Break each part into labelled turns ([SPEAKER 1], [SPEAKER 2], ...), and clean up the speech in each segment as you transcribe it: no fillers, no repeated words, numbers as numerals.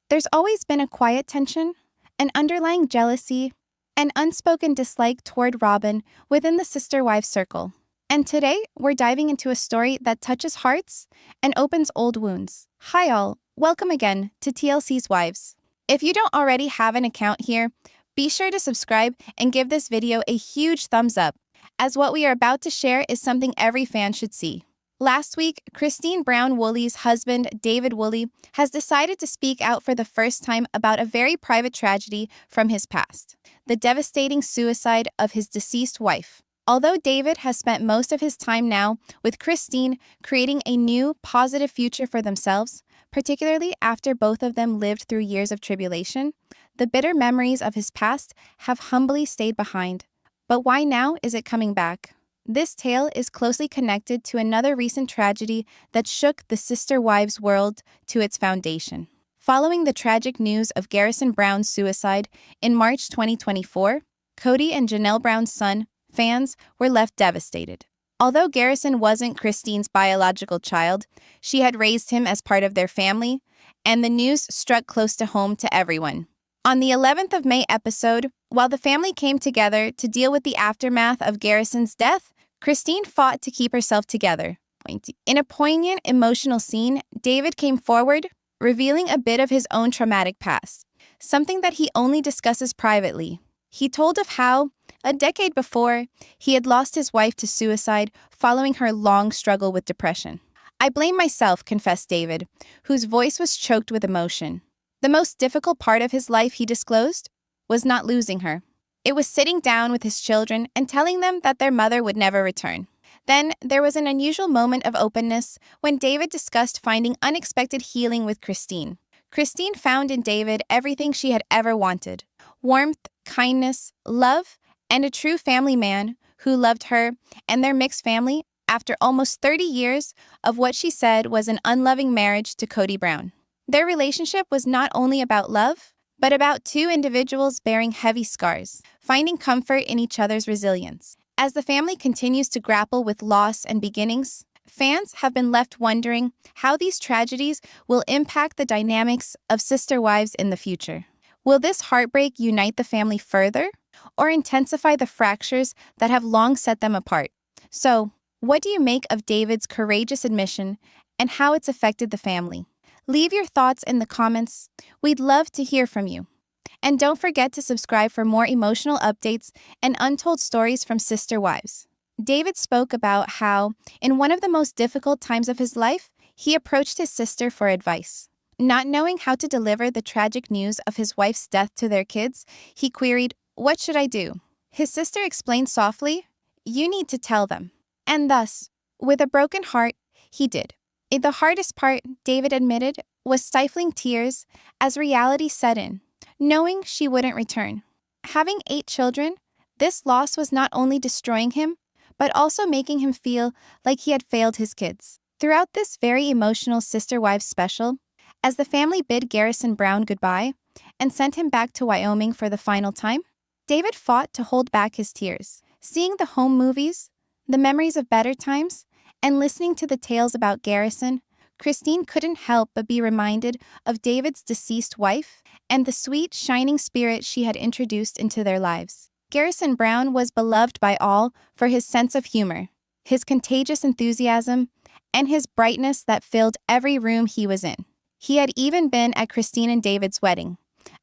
[SPEAKER 1] There's always been a quiet tension, an underlying jealousy, an unspoken dislike toward Robin within the sister-wife circle. And today, we're diving into a story that touches hearts and opens old wounds. Hi all, welcome again to TLC's Wives. If you don't already have an account here, be sure to subscribe and give this video a huge thumbs up, as what we are about to share is something every fan should see. Last week, Christine Brown Woolley's husband, David Woolley, has decided to speak out for the first time about a very private tragedy from his past, the devastating suicide of his deceased wife. Although David has spent most of his time now with Christine creating a new, positive future for themselves, particularly after both of them lived through years of tribulation, the bitter memories of his past have humbly stayed behind. But why now is it coming back? This tale is closely connected to another recent tragedy that shook the sister wives world to its foundation. Following the tragic news of Garrison Brown's suicide in March 2024, Cody and Janelle Brown's son, fans, were left devastated. Although Garrison wasn't Christine's biological child, she had raised him as part of their family, and the news struck close to home to everyone. On the 11th of May episode, while the family came together to deal with the aftermath of Garrison's death, Christine fought to keep herself together. In a poignant, emotional scene, David came forward, revealing a bit of his own traumatic past, something that he only discusses privately. He told of how, a decade before, he had lost his wife to suicide following her long struggle with depression. "I blame myself," confessed David, whose voice was choked with emotion. The most difficult part of his life, he disclosed, was not losing her. It was sitting down with his children and telling them that their mother would never return. Then there was an unusual moment of openness when David discussed finding unexpected healing with Christine. Christine found in David everything she had ever wanted: warmth, kindness, love, and a true family man who loved her and their mixed family after almost 30 years of what she said was an unloving marriage to Cody Brown. Their relationship was not only about love, but about two individuals bearing heavy scars, finding comfort in each other's resilience. As the family continues to grapple with loss and beginnings, fans have been left wondering how these tragedies will impact the dynamics of sister wives in the future. Will this heartbreak unite the family further, or intensify the fractures that have long set them apart? So, what do you make of David's courageous admission and how it's affected the family? Leave your thoughts in the comments. We'd love to hear from you. And don't forget to subscribe for more emotional updates and untold stories from sister wives. David spoke about how, in one of the most difficult times of his life, he approached his sister for advice. Not knowing how to deliver the tragic news of his wife's death to their kids, he queried, "What should I do?" His sister explained softly, "You need to tell them." And thus, with a broken heart, he did. The hardest part, David admitted, was stifling tears as reality set in, knowing she wouldn't return. Having 8 children, this loss was not only destroying him, but also making him feel like he had failed his kids. Throughout this very emotional Sister Wives special, as the family bid Garrison Brown goodbye and sent him back to Wyoming for the final time, David fought to hold back his tears. Seeing the home movies, the memories of better times, and listening to the tales about Garrison, Christine couldn't help but be reminded of David's deceased wife and the sweet, shining spirit she had introduced into their lives. Garrison Brown was beloved by all for his sense of humor, his contagious enthusiasm, and his brightness that filled every room he was in. He had even been at Christine and David's wedding,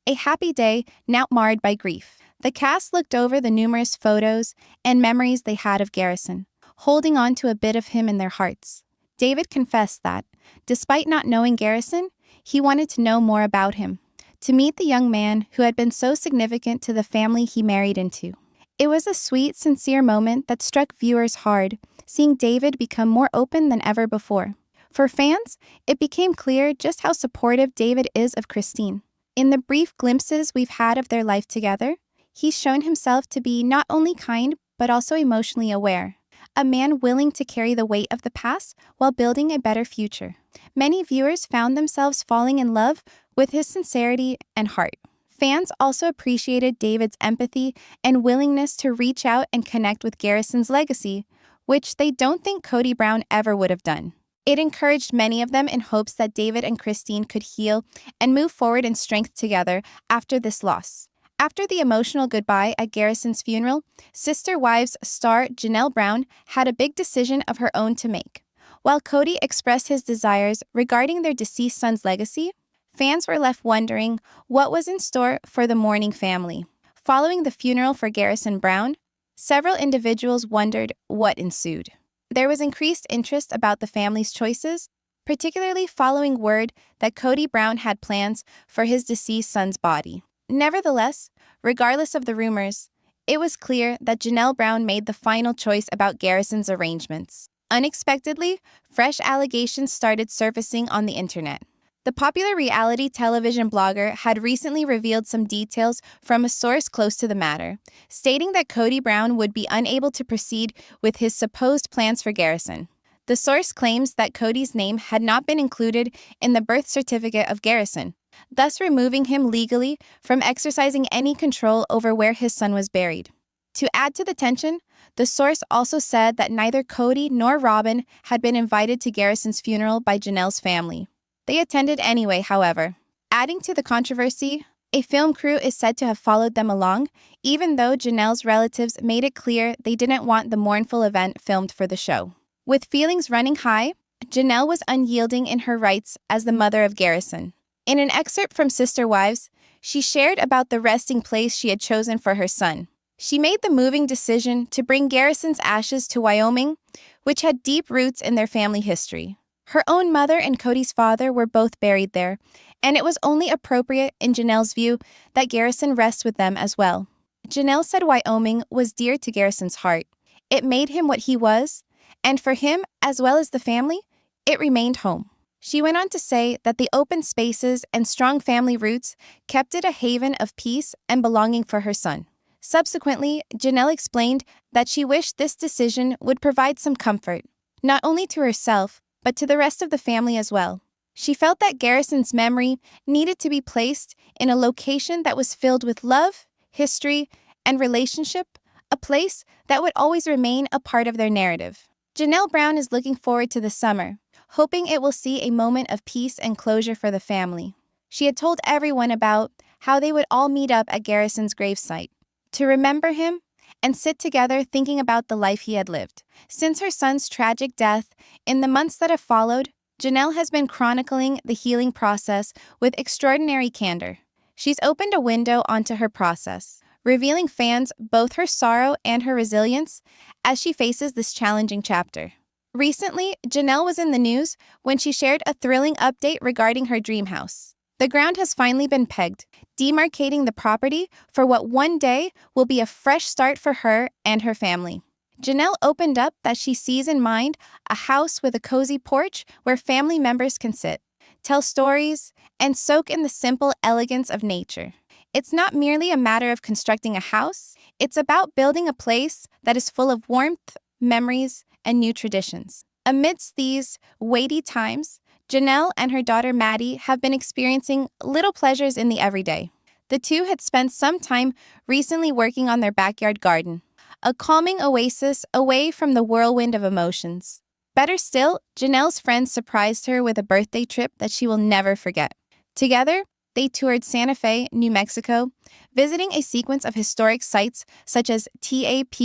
[SPEAKER 1] a happy day now marred by grief. The cast looked over the numerous photos and memories they had of Garrison, holding on to a bit of him in their hearts. David confessed that, despite not knowing Garrison, he wanted to know more about him, to meet the young man who had been so significant to the family he married into. It was a sweet, sincere moment that struck viewers hard, seeing David become more open than ever before. For fans, it became clear just how supportive David is of Christine. In the brief glimpses we've had of their life together, he's shown himself to be not only kind, but also emotionally aware. A man willing to carry the weight of the past while building a better future. Many viewers found themselves falling in love with his sincerity and heart. Fans also appreciated David's empathy and willingness to reach out and connect with Garrison's legacy, which they don't think Cody Brown ever would have done. It encouraged many of them in hopes that David and Christine could heal and move forward in strength together after this loss. After the emotional goodbye at Garrison's funeral, Sister Wives star Janelle Brown had a big decision of her own to make. While Cody expressed his desires regarding their deceased son's legacy, fans were left wondering what was in store for the mourning family. Following the funeral for Garrison Brown, several individuals wondered what ensued. There was increased interest about the family's choices, particularly following word that Cody Brown had plans for his deceased son's body. Nevertheless, regardless of the rumors, it was clear that Janelle Brown made the final choice about Garrison's arrangements. Unexpectedly, fresh allegations started surfacing on the internet. The popular reality television blogger had recently revealed some details from a source close to the matter, stating that Cody Brown would be unable to proceed with his supposed plans for Garrison. The source claims that Cody's name had not been included in the birth certificate of Garrison, thus removing him legally from exercising any control over where his son was buried. To add to the tension, the source also said that neither Cody nor Robin had been invited to Garrison's funeral by Janelle's family. They attended anyway, however. Adding to the controversy, a film crew is said to have followed them along, even though Janelle's relatives made it clear they didn't want the mournful event filmed for the show. With feelings running high, Janelle was unyielding in her rights as the mother of Garrison. In an excerpt from Sister Wives, she shared about the resting place she had chosen for her son. She made the moving decision to bring Garrison's ashes to Wyoming, which had deep roots in their family history. Her own mother and Cody's father were both buried there, and it was only appropriate, in Janelle's view, that Garrison rest with them as well. Janelle said Wyoming was dear to Garrison's heart. It made him what he was, and for him, as well as the family, it remained home. She went on to say that the open spaces and strong family roots kept it a haven of peace and belonging for her son. Subsequently, Janelle explained that she wished this decision would provide some comfort, not only to herself, but to the rest of the family as well. She felt that Garrison's memory needed to be placed in a location that was filled with love, history, and relationship, a place that would always remain a part of their narrative. Janelle Brown is looking forward to the summer, hoping it will see a moment of peace and closure for the family. She had told everyone about how they would all meet up at Garrison's gravesite to remember him and sit together thinking about the life he had lived. Since her son's tragic death, in the months that have followed, Janelle has been chronicling the healing process with extraordinary candor. She's opened a window onto her process, revealing fans both her sorrow and her resilience as she faces this challenging chapter. Recently, Janelle was in the news when she shared a thrilling update regarding her dream house. The ground has finally been pegged, demarcating the property for what one day will be a fresh start for her and her family. Janelle opened up that she sees in mind a house with a cozy porch where family members can sit, tell stories, and soak in the simple elegance of nature. It's not merely a matter of constructing a house, it's about building a place that is full of warmth, memories, and new traditions. Amidst these weighty times, Janelle and her daughter Maddie have been experiencing little pleasures in the everyday. The two had spent some time recently working on their backyard garden, a calming oasis away from the whirlwind of emotions. Better still, Janelle's friends surprised her with a birthday trip that she will never forget. Together, they toured Santa Fe, New Mexico, visiting a sequence of historic sites such as TAP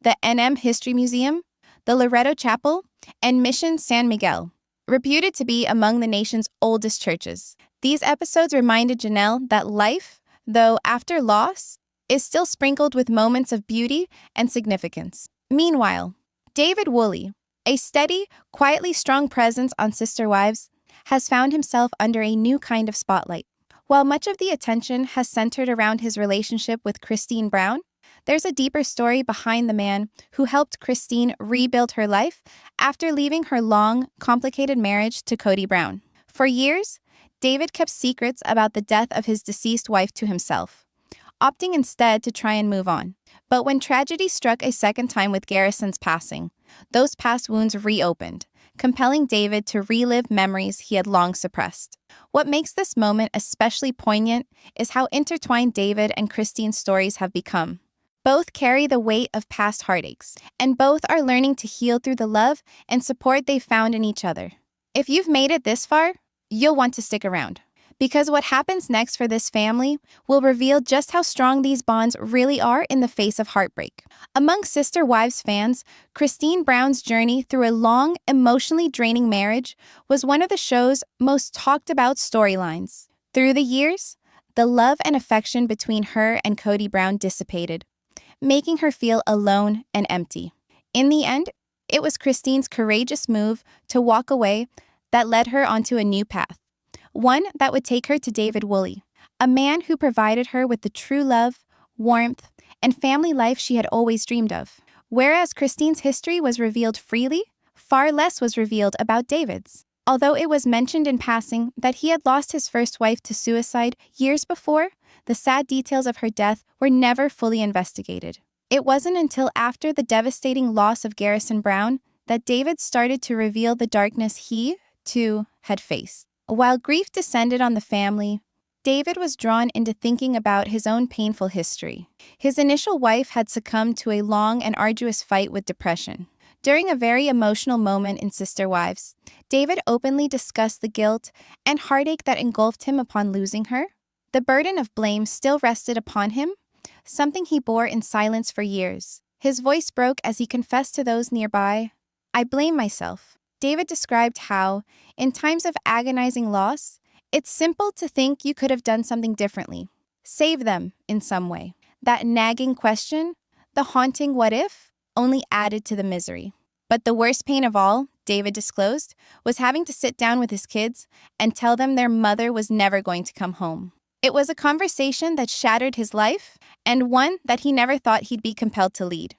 [SPEAKER 1] the NM History Museum, the Loreto Chapel, and Mission San Miguel, reputed to be among the nation's oldest churches. These episodes reminded Janelle that life, though after loss, is still sprinkled with moments of beauty and significance. Meanwhile, David Woolley, a steady, quietly strong presence on Sister Wives, has found himself under a new kind of spotlight. While much of the attention has centered around his relationship with Christine Brown, there's a deeper story behind the man who helped Christine rebuild her life after leaving her long, complicated marriage to Cody Brown. For years, David kept secrets about the death of his deceased wife to himself, opting instead to try and move on. But when tragedy struck a second time with Garrison's passing, those past wounds reopened, compelling David to relive memories he had long suppressed. What makes this moment especially poignant is how intertwined David and Christine's stories have become. Both carry the weight of past heartaches, and both are learning to heal through the love and support they've found in each other. If you've made it this far, you'll want to stick around, because what happens next for this family will reveal just how strong these bonds really are in the face of heartbreak. Among Sister Wives fans, Christine Brown's journey through a long, emotionally draining marriage was one of the show's most talked about storylines. Through the years, the love and affection between her and Cody Brown dissipated, making her feel alone and empty. In the end, it was Christine's courageous move to walk away that led her onto a new path, one that would take her to David Woolley, a man who provided her with the true love, warmth, and family life she had always dreamed of. Whereas Christine's history was revealed freely, far less was revealed about David's. Although it was mentioned in passing that he had lost his first wife to suicide years before, the sad details of her death were never fully investigated. It wasn't until after the devastating loss of Garrison Brown that David started to reveal the darkness he, too, had faced. While grief descended on the family, David was drawn into thinking about his own painful history. His initial wife had succumbed to a long and arduous fight with depression. During a very emotional moment in Sister Wives, David openly discussed the guilt and heartache that engulfed him upon losing her. The burden of blame still rested upon him, something he bore in silence for years. His voice broke as he confessed to those nearby, "I blame myself." David described how, in times of agonizing loss, it's simple to think you could have done something differently. Save them in some way. That nagging question, the haunting what if, only added to the misery. But the worst pain of all, David disclosed, was having to sit down with his kids and tell them their mother was never going to come home. It was a conversation that shattered his life, and one that he never thought he'd be compelled to lead.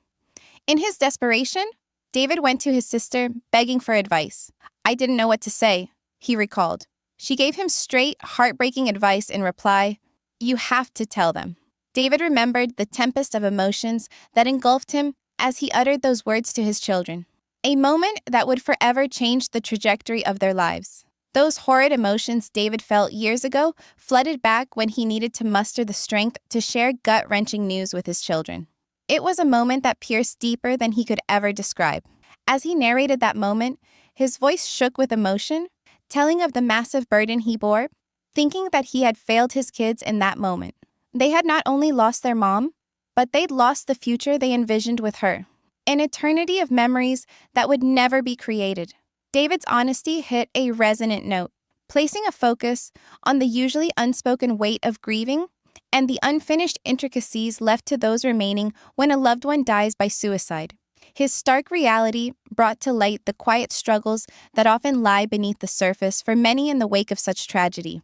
[SPEAKER 1] In his desperation, David went to his sister, begging for advice. "I didn't know what to say," he recalled. She gave him straight, heartbreaking advice in reply, "You have to tell them." David remembered the tempest of emotions that engulfed him as he uttered those words to his children. A moment that would forever change the trajectory of their lives. Those horrid emotions David felt years ago flooded back when he needed to muster the strength to share gut-wrenching news with his children. It was a moment that pierced deeper than he could ever describe. As he narrated that moment, his voice shook with emotion, telling of the massive burden he bore, thinking that he had failed his kids in that moment. They had not only lost their mom, but they'd lost the future they envisioned with her. An eternity of memories that would never be created. David's honesty hit a resonant note, placing a focus on the usually unspoken weight of grieving and the unfinished intricacies left to those remaining when a loved one dies by suicide. His stark reality brought to light the quiet struggles that often lie beneath the surface for many in the wake of such tragedy,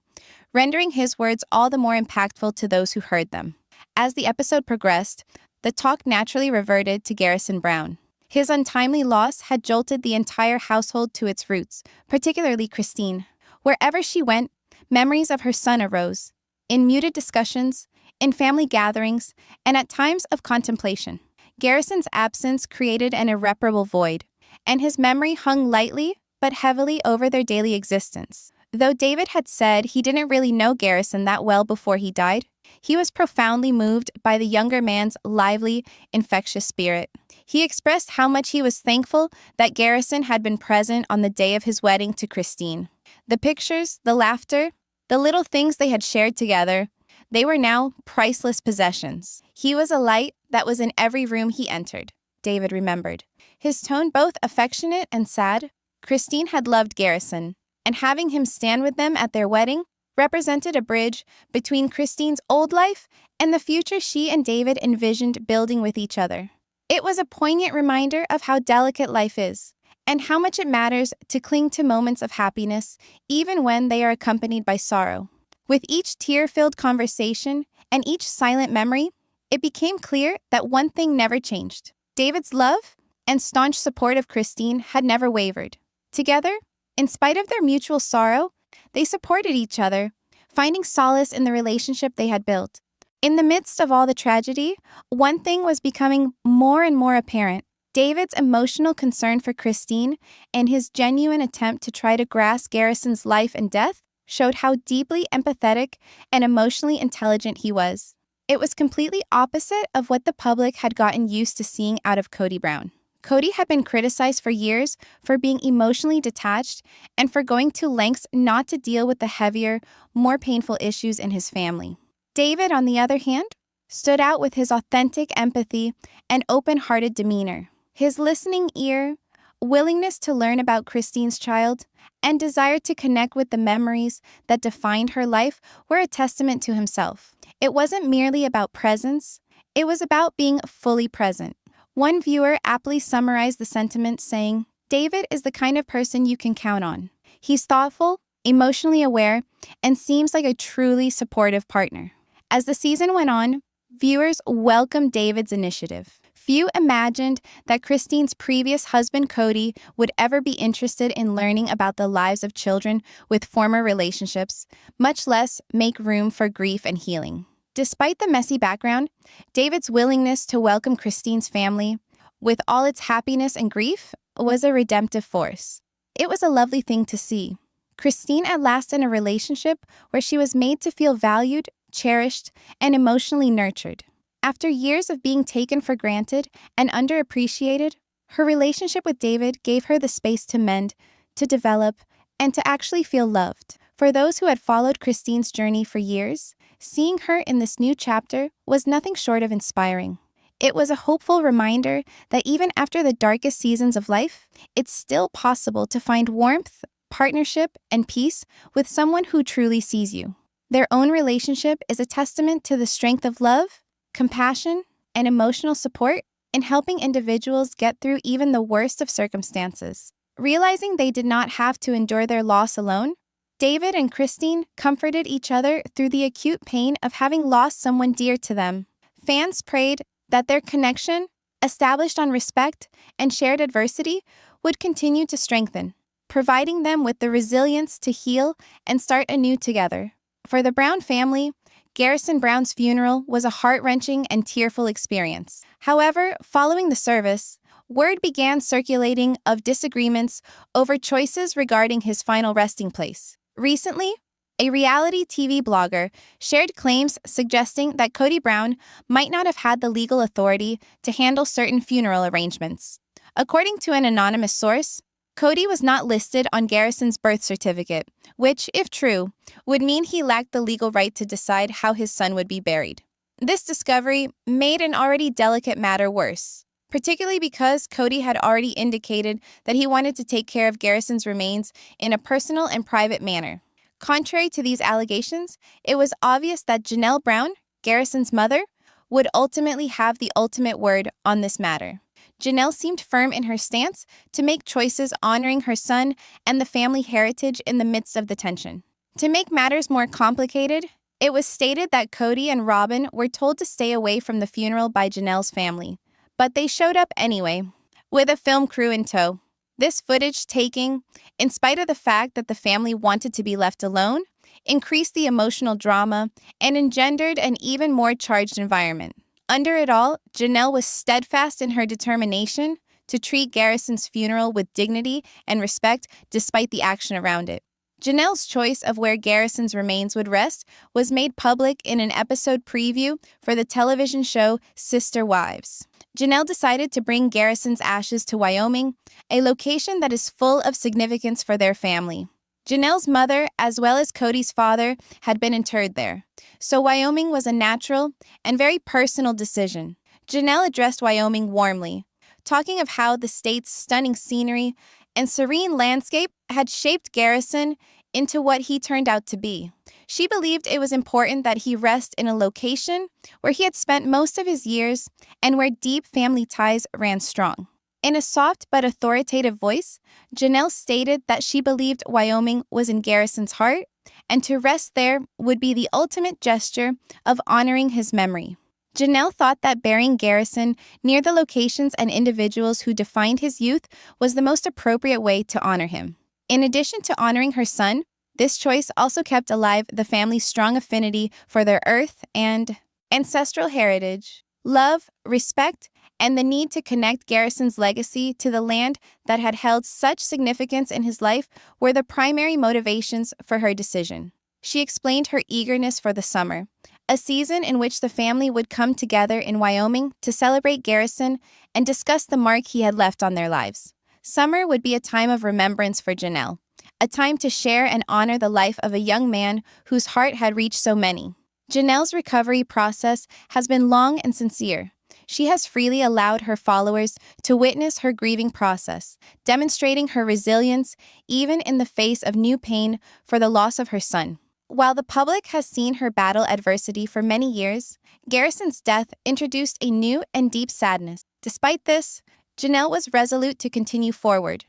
[SPEAKER 1] rendering his words all the more impactful to those who heard them. As the episode progressed, the talk naturally reverted to Garrison Brown. His untimely loss had jolted the entire household to its roots, particularly Christine. Wherever she went, memories of her son arose, in muted discussions, in family gatherings, and at times of contemplation. Garrison's absence created an irreparable void, and his memory hung lightly but heavily over their daily existence. Though David had said he didn't really know Garrison that well before he died, he was profoundly moved by the younger man's lively, infectious spirit. He expressed how much he was thankful that Garrison had been present on the day of his wedding to Christine. The pictures, the laughter, the little things they had shared together, they were now priceless possessions. He was a light that was in every room he entered, David remembered. His tone both affectionate and sad. Christine had loved Garrison, and having him stand with them at their wedding represented a bridge between Christine's old life and the future she and David envisioned building with each other. It was a poignant reminder of how delicate life is, and how much it matters to cling to moments of happiness, even when they are accompanied by sorrow. With each tear-filled conversation and each silent memory, it became clear that one thing never changed. David's love and staunch support of Christine had never wavered. Together, in spite of their mutual sorrow, they supported each other, finding solace in the relationship they had built. In the midst of all the tragedy, one thing was becoming more and more apparent. David's emotional concern for Christine and his genuine attempt to try to grasp Garrison's life and death showed how deeply empathetic and emotionally intelligent he was. It was completely opposite of what the public had gotten used to seeing out of Cody Brown. Cody had been criticized for years for being emotionally detached and for going to lengths not to deal with the heavier, more painful issues in his family. David, on the other hand, stood out with his authentic empathy and open-hearted demeanor. His listening ear, willingness to learn about Christine's child, and desire to connect with the memories that defined her life were a testament to himself. It wasn't merely about presence, it was about being fully present. One viewer aptly summarized the sentiment saying, "David is the kind of person you can count on. He's thoughtful, emotionally aware, and seems like a truly supportive partner." As the season went on, viewers welcomed David's initiative. Few imagined that Christine's previous husband, Cody, would ever be interested in learning about the lives of children with former relationships, much less make room for grief and healing. Despite the messy background, David's willingness to welcome Christine's family, with all its happiness and grief, was a redemptive force. It was a lovely thing to see. Christine at last in a relationship where she was made to feel valued, cherished, and emotionally nurtured. After years of being taken for granted and underappreciated, her relationship with David gave her the space to mend, to develop, and to actually feel loved. For those who had followed Christine's journey for years, seeing her in this new chapter was nothing short of inspiring. It was a hopeful reminder that even after the darkest seasons of life, it's still possible to find warmth, partnership, and peace with someone who truly sees you. Their own relationship is a testament to the strength of love, compassion, and emotional support in helping individuals get through even the worst of circumstances. Realizing they did not have to endure their loss alone, David and Christine comforted each other through the acute pain of having lost someone dear to them. Fans prayed that their connection, established on respect and shared adversity, would continue to strengthen, providing them with the resilience to heal and start anew together. For the Brown family, Garrison Brown's funeral was a heart-wrenching and tearful experience. However, following the service, word began circulating of disagreements over choices regarding his final resting place. Recently, a reality TV blogger shared claims suggesting that Cody Brown might not have had the legal authority to handle certain funeral arrangements. According to an anonymous source, Cody was not listed on Garrison's birth certificate, which, if true, would mean he lacked the legal right to decide how his son would be buried. This discovery made an already delicate matter worse, particularly because Cody had already indicated that he wanted to take care of Garrison's remains in a personal and private manner. Contrary to these allegations, it was obvious that Janelle Brown, Garrison's mother, would ultimately have the ultimate word on this matter. Janelle seemed firm in her stance to make choices honoring her son and the family heritage in the midst of the tension. To make matters more complicated, it was stated that Cody and Robin were told to stay away from the funeral by Janelle's family, but they showed up anyway, with a film crew in tow. This footage taking, in spite of the fact that the family wanted to be left alone, increased the emotional drama and engendered an even more charged environment. Under it all, Janelle was steadfast in her determination to treat Garrison's funeral with dignity and respect despite the action around it. Janelle's choice of where Garrison's remains would rest was made public in an episode preview for the television show Sister Wives. Janelle decided to bring Garrison's ashes to Wyoming, a location that is full of significance for their family. Janelle's mother, as well as Cody's father, had been interred there, so Wyoming was a natural and very personal decision. Janelle addressed Wyoming warmly, talking of how the state's stunning scenery and serene landscape had shaped Garrison into what he turned out to be. She believed it was important that he rest in a location where he had spent most of his years and where deep family ties ran strong. In a soft but authoritative voice, Janelle stated that she believed Wyoming was in Garrison's heart, and to rest there would be the ultimate gesture of honoring his memory. Janelle thought that burying Garrison near the locations and individuals who defined his youth was the most appropriate way to honor him. In addition to honoring her son, this choice also kept alive the family's strong affinity for their earth and ancestral heritage. Love, respect, and the need to connect Garrison's legacy to the land that had held such significance in his life were the primary motivations for her decision. She explained her eagerness for the summer, a season in which the family would come together in Wyoming to celebrate Garrison and discuss the mark he had left on their lives. Summer would be a time of remembrance for Janelle, a time to share and honor the life of a young man whose heart had reached so many. Janelle's recovery process has been long and sincere. She has freely allowed her followers to witness her grieving process, demonstrating her resilience even in the face of new pain for the loss of her son. While the public has seen her battle adversity for many years, Garrison's death introduced a new and deep sadness. Despite this, Janelle was resolute to continue forward,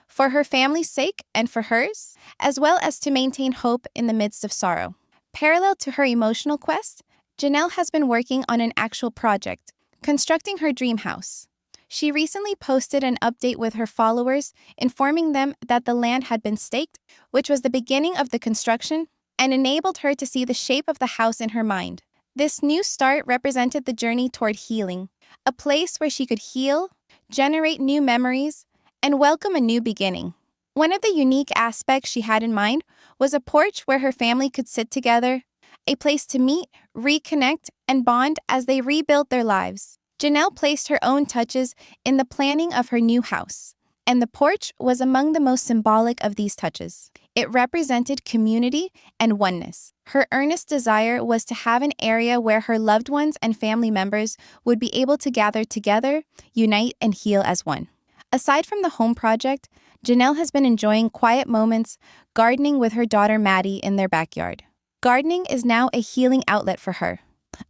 [SPEAKER 1] for her family's sake and for hers, as well as to maintain hope in the midst of sorrow. Parallel to her emotional quest, Janelle has been working on an actual project, constructing her dream house. She recently posted an update with her followers, informing them that the land had been staked, which was the beginning of the construction, and enabled her to see the shape of the house in her mind. This new start represented the journey toward healing, a place where she could heal, generate new memories, and welcome a new beginning. One of the unique aspects she had in mind was a porch where her family could sit together, a place to meet, reconnect, and bond as they rebuilt their lives. Janelle placed her own touches in the planning of her new house, and the porch was among the most symbolic of these touches. It represented community and oneness. Her earnest desire was to have an area where her loved ones and family members would be able to gather together, unite, and heal as one. Aside from the home project, Janelle has been enjoying quiet moments gardening with her daughter Maddie in their backyard. Gardening is now a healing outlet for her,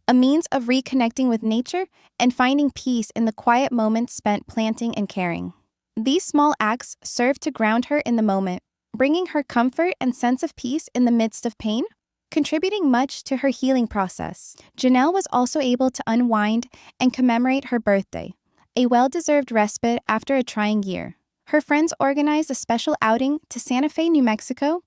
[SPEAKER 1] a means of reconnecting with nature and finding peace in the quiet moments spent planting and caring. These small acts serve to ground her in the moment, bringing her comfort and sense of peace in the midst of pain, contributing much to her healing process. Janelle was also able to unwind and commemorate her birthday, a well-deserved respite after a trying year. Her friends organized a special outing to Santa Fe, New Mexico,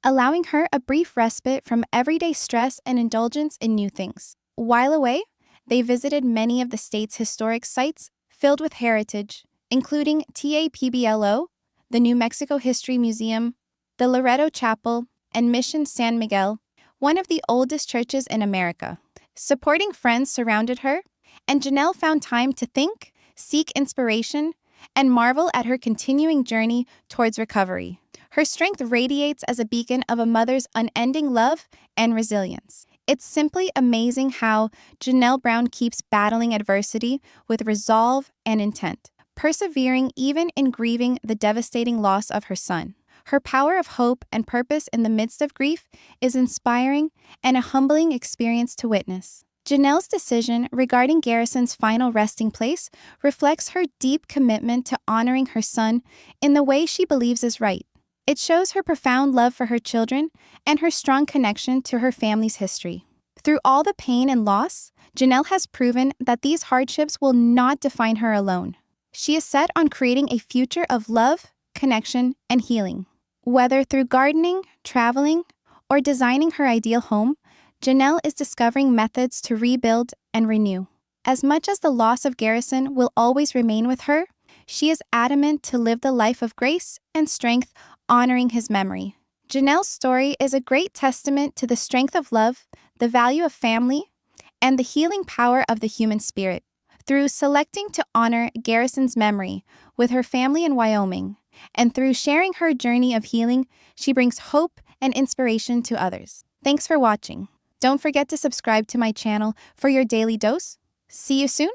[SPEAKER 1] allowing her a brief respite from everyday stress and indulgence in new things. While away, they visited many of the state's historic sites filled with heritage, including TAPBLO, the New Mexico History Museum, the Loreto Chapel, and Mission San Miguel, one of the oldest churches in America. Supporting friends surrounded her, and Janelle found time to think, seek inspiration, and marvel at her continuing journey towards recovery. Her strength radiates as a beacon of a mother's unending love and resilience. It's simply amazing how Janelle Brown keeps battling adversity with resolve and intent, persevering even in grieving the devastating loss of her son. Her power of hope and purpose in the midst of grief is inspiring and a humbling experience to witness. Janelle's decision regarding Garrison's final resting place reflects her deep commitment to honoring her son in the way she believes is right. It shows her profound love for her children and her strong connection to her family's history. Through all the pain and loss, Janelle has proven that these hardships will not define her alone. She is set on creating a future of love, connection, and healing. Whether through gardening, traveling, or designing her ideal home, Janelle is discovering methods to rebuild and renew. As much as the loss of Garrison will always remain with her, she is adamant to live the life of grace and strength, honoring his memory. Janelle's story is a great testament to the strength of love, the value of family, and the healing power of the human spirit. Through selecting to honor Garrison's memory with her family in Wyoming, and through sharing her journey of healing, she brings hope and inspiration to others. Thanks for watching. Don't forget to subscribe to my channel for your daily dose. See you soon.